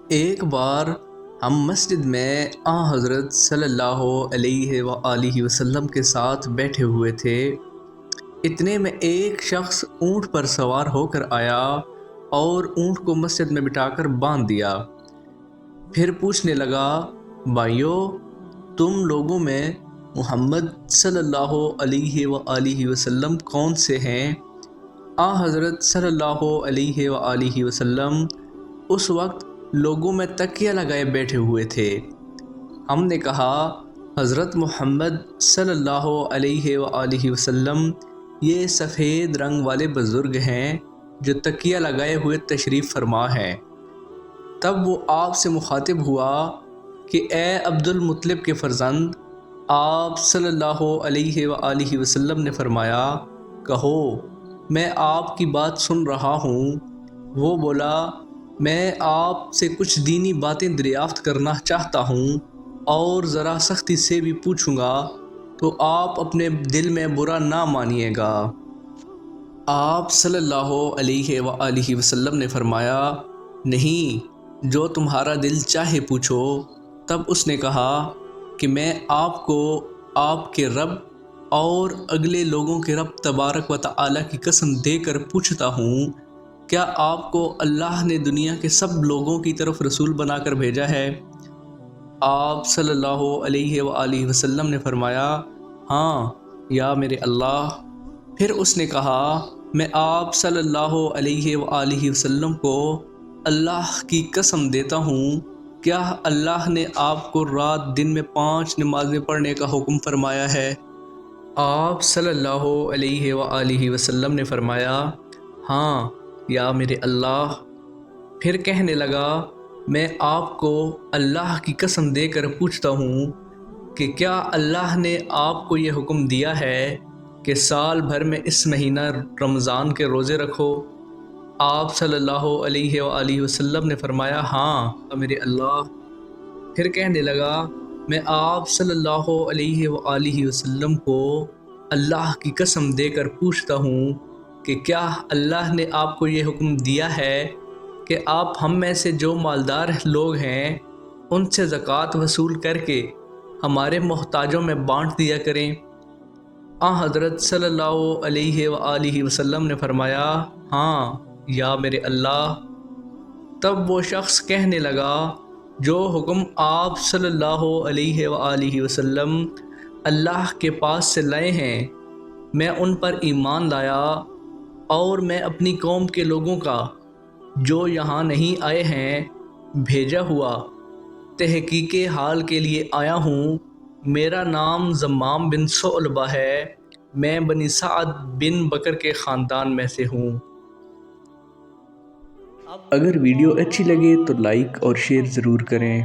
ایک بار ہم مسجد میں حضرت صلی اللہ علیہ وآلہ وسلم کے ساتھ بیٹھے ہوئے تھے۔ اتنے میں ایک شخص اونٹ پر سوار ہو کر آیا اور اونٹ کو مسجد میں بٹھا کر باندھ دیا۔ پھر پوچھنے لگا، بھائیو، تم لوگوں میں محمد صلی اللہ علیہ وآلہ وسلم کون سے ہیں؟ حضرت صلی اللہ علیہ وآلہ وسلم اس وقت لوگوں میں تکیہ لگائے بیٹھے ہوئے تھے۔ ہم نے کہا، حضرت محمد صلی اللہ علیہ وآلہ وسلم یہ سفید رنگ والے بزرگ ہیں جو تکیہ لگائے ہوئے تشریف فرما ہیں۔ تب وہ آپ سے مخاطب ہوا کہ اے عبد المطلب کے فرزند۔ آپ صلی اللہ علیہ وآلہ وسلم نے فرمایا، کہو، میں آپ کی بات سن رہا ہوں۔ وہ بولا، میں آپ سے کچھ دینی باتیں دریافت کرنا چاہتا ہوں اور ذرا سختی سے بھی پوچھوں گا تو آپ اپنے دل میں برا نہ مانیے گا۔ آپ صلی اللہ علیہ وآلہ وسلم نے فرمایا، نہیں، جو تمہارا دل چاہے پوچھو۔ تب اس نے کہا کہ میں آپ کو آپ کے رب اور اگلے لوگوں کے رب تبارک و تعالی کی قسم دے کر پوچھتا ہوں، کیا آپ کو اللہ نے دنیا کے سب لوگوں کی طرف رسول بنا کر بھیجا ہے؟ آپ صلی اللہ علیہ وآلہ وسلم نے فرمایا، ہاں یا میرے اللہ۔ پھر اس نے کہا، میں آپ صلی اللہ علیہ وآلہ وسلم کو اللہ کی قسم دیتا ہوں، کیا اللہ نے آپ کو رات دن میں 5 نمازیں پڑھنے کا حکم فرمایا ہے؟ آپ صلی اللہ علیہ وآلہ وسلم نے فرمایا، ہاں یا میرے اللہ۔ پھر کہنے لگا، میں آپ کو اللہ کی قسم دے کر پوچھتا ہوں کہ کیا اللہ نے آپ کو یہ حکم دیا ہے کہ سال بھر میں اس مہینہ رمضان کے روزے رکھو؟ آپ صلی اللہ علیہ وآلہ وسلم نے فرمایا، ہاں میرے اللہ۔ پھر کہنے لگا، میں آپ صلی اللہ علیہ وآلہ وسلم کو اللہ کی قسم دے کر پوچھتا ہوں کہ کیا اللہ نے آپ کو یہ حکم دیا ہے کہ آپ ہم میں سے جو مالدار لوگ ہیں ان سے زکوٰۃ وصول کر کے ہمارے محتاجوں میں بانٹ دیا کریں؟ حضرت صلی اللہ علیہ وآلہ وسلم نے فرمایا، ہاں یا میرے اللہ۔ تب وہ شخص کہنے لگا، جو حکم آپ صلی اللہ علیہ وآلہ وسلم اللہ کے پاس سے لائے ہیں، میں ان پر ایمان لایا اور میں اپنی قوم کے لوگوں کا جو یہاں نہیں آئے ہیں بھیجا ہوا تحقیق حال کے لیے آیا ہوں۔ میرا نام زمام بن ثعلبہ ہے، میں بنی سعد بن بکر کے خاندان میں سے ہوں۔ اگر ویڈیو اچھی لگے تو لائک اور شیئر ضرور کریں۔